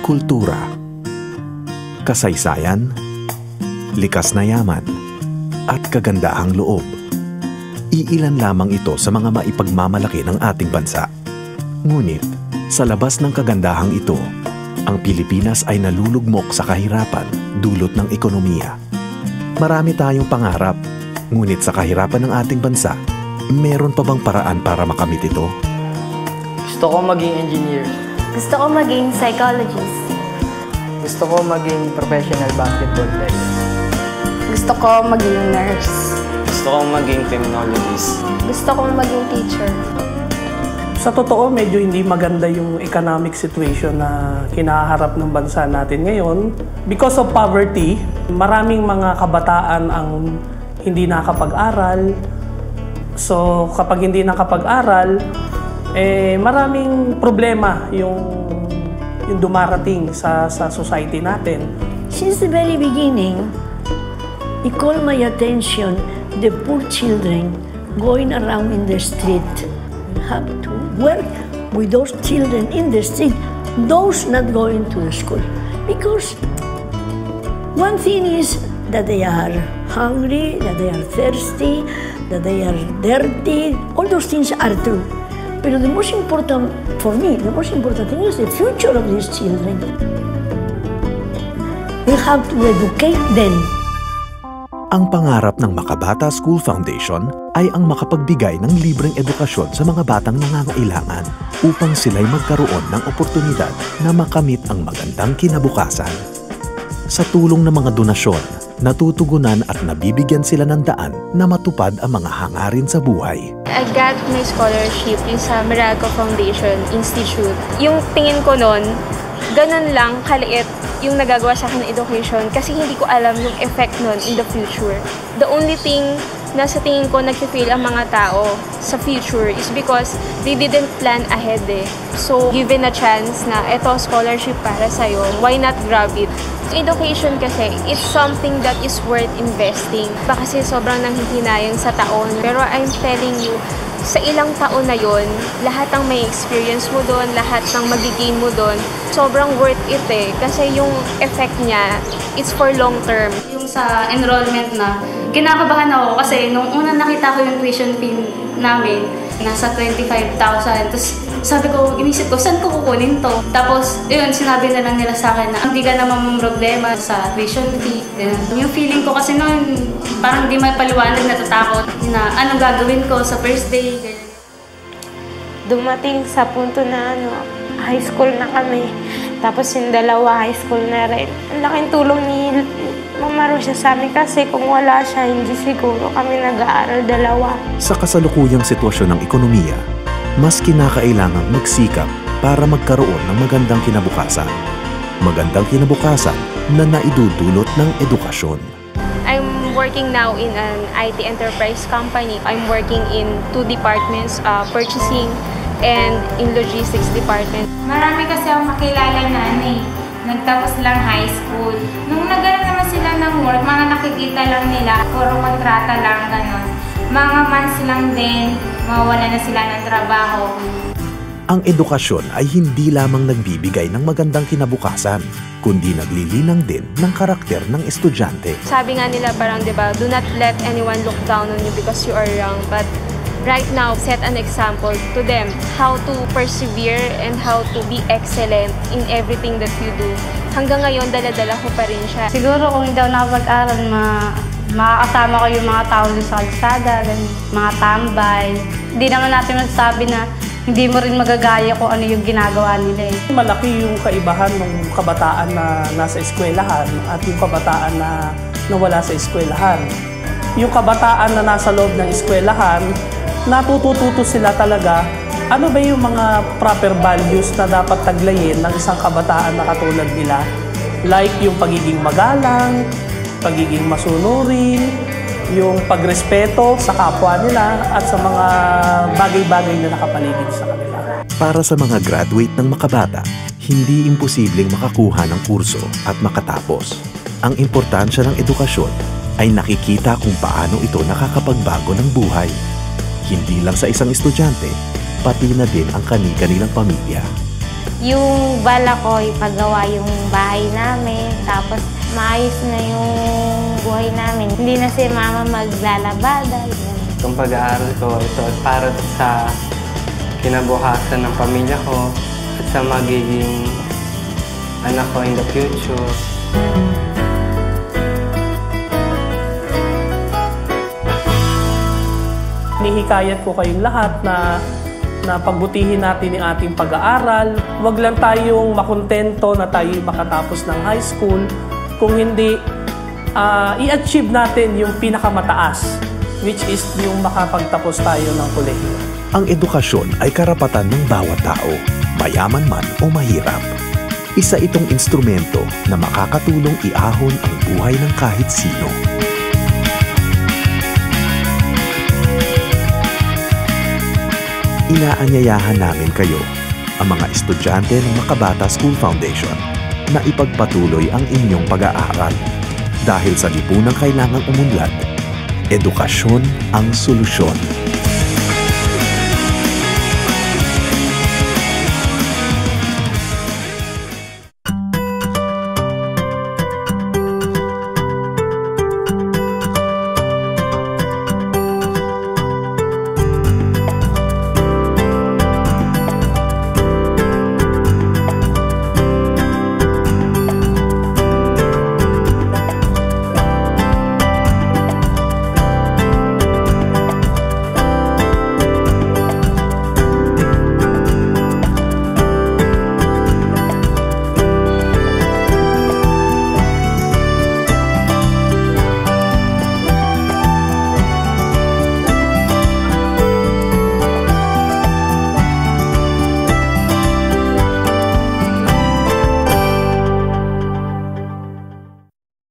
kultura, kasaysayan, likas na yaman, at kagandahang loob. Iilan lamang ito sa mga maipagmamalaki ng ating bansa. Ngunit, sa labas ng kagandahang ito, ang Pilipinas ay nalulugmok sa kahirapan dulot ng ekonomiya. Marami tayong pangarap, ngunit sa kahirapan ng ating bansa, meron pa bang paraan para makamit ito? Gusto ko maging engineer. Gusto ko maging psychologist. Gusto ko maging professional basketball player. Gusto ko maging nurse. Gusto ko maging criminologist. Gusto ko maging teacher. Sa totoo, medyo hindi maganda yung economic situation na kinaharap ng bansa natin ngayon. Because of poverty, maraming mga kabataan ang hindi nakapag-aral. So, kapag hindi nakapag-aral, maraming problema yung dumarating sa society natin. Since the very beginning, it called my attention the poor children going around in the street. We have to work with those children in the street, those not going to the school. Because one thing is that they are hungry, that they are thirsty, that they are dirty. All those things are true. But the most important for me, the most important thing is the future of these children. We have to educate them. Ang pangarap ng Makabata School Foundation ay ang makapagbigay ng libreng edukasyon sa mga batang nangangailangan upang sila'y magkaroon ng oportunidad na makamit ang magandang kinabukasan. Sa tulong ng mga donasyon, natutugunan at nabibigyan sila ng daan na matupad ang mga hangarin sa buhay. I got my scholarship sa Meralco Foundation Institute. Yung tingin ko noon, ganun lang kaliit yung nagagawa sa akin ng education kasi hindi ko alam yung effect nun in the future. The only thing na sa tingin ko nag-feel ang mga tao sa future is because they didn't plan ahead eh. So, given a chance na eto scholarship para sa'yo, why not grab it? Education kasi, it's something that is worth investing. Baka kasi sobrang nanghihinayang sa taon. Pero I'm telling you, sa ilang taon na yon, lahat ng may experience mo doon, lahat ng magigain mo doon, sobrang worth it eh. Kasi yung effect niya, it's for long term. Yung sa enrollment na, kinakabahan ako kasi nung una nakita ko yung tuition fee namin, nasa 25,000. Tapos sabi ko, inisip ko, saan ko kukunin to? Tapos, yun, sinabi na lang nila sa akin na hindi ka naman problema sa tuition fee. Yung feeling ko kasi noon, parang di may paliwanag, natatakot na anong gagawin ko sa first day. Dumating sa punto na high school na kami. Tapos yung dalawa high school na rin. Ang laking tulong ni Mama Rosa sa amin kasi kung wala siya, hindi siguro kami nag-aaral dalawa. Sa kasalukuyang sitwasyon ng ekonomiya, mas kinakailangang magsikap para magkaroon ng magandang kinabukasan. Magandang kinabukasan na naidudulot ng edukasyon. I'm working now in an IT enterprise company. I'm working in 2 departments, purchasing and in logistics department. Marami kasi akong makilala na nagtapos lang high school. Nung nagkaroon naman sila ng work, mga nakikita lang nila, puro kontrata lang, gano'n. Mga months lang din, mawawala na sila ng trabaho. Ang edukasyon ay hindi lamang nagbibigay ng magandang kinabukasan, kundi naglilinang din ng karakter ng estudyante. Sabi nga nila parang, di ba, do not let anyone look down on you because you are young. But right now, set an example to them how to persevere and how to be excellent in everything that you do. Hanggang ngayon, dala-dala ko pa rin siya. Siguro kung hindi ako nakapag-aral, makakasama ko yung mga tao sa kalsada, mga tambay. Hindi naman natin masasabi na hindi mo rin magagaya kung ano yung ginagawa nila. Malaki yung kaibahan ng kabataan na nasa eskwelahan at yung kabataan na nawala sa eskwelahan. Yung kabataan na nasa loob ng eskwelahan, natututo sila talaga ano ba yung mga proper values na dapat taglayin ng isang kabataan na katulad nila. Like yung pagiging magalang, pagiging masunurin, yung pagrespeto sa kapwa nila at sa mga bagay-bagay na nakapaligid sa kanila. Para sa mga graduate ng Makabata, hindi imposibleng makakuha ng kurso at makatapos. Ang importansya ng edukasyon ay nakikita kung paano ito nakakapagbago ng buhay. Hindi lang sa isang estudyante, pati na din ang kani-kanilang pamilya. Yung bala ko, ipagawa yung bahay namin, tapos maayos na yung buhay namin. Hindi na si mama maglalabada. Itong pag-aaral ko, ito para sa kinabukasan ng pamilya ko at sa magiging anak ko in the future. Nihikayat ko kayong lahat na pagbutihin natin ang ating pag-aaral. Huwag lang tayong makontento na tayo makatapos ng high school, kung hindi i-achieve natin yung pinakamataas, which is yung makapagtapos tayo ng kolehiyo. Ang edukasyon ay karapatan ng bawat tao, mayaman man o mahirap. Isa itong instrumento na makakatulong iahon ang buhay ng kahit sino. Inaanyayahan namin kayo, ang mga estudyante ng Makabata School Foundation, na ipagpatuloy ang inyong pag-aaral. Dahil sa lipunang kailangang umunlad, edukasyon ang solusyon.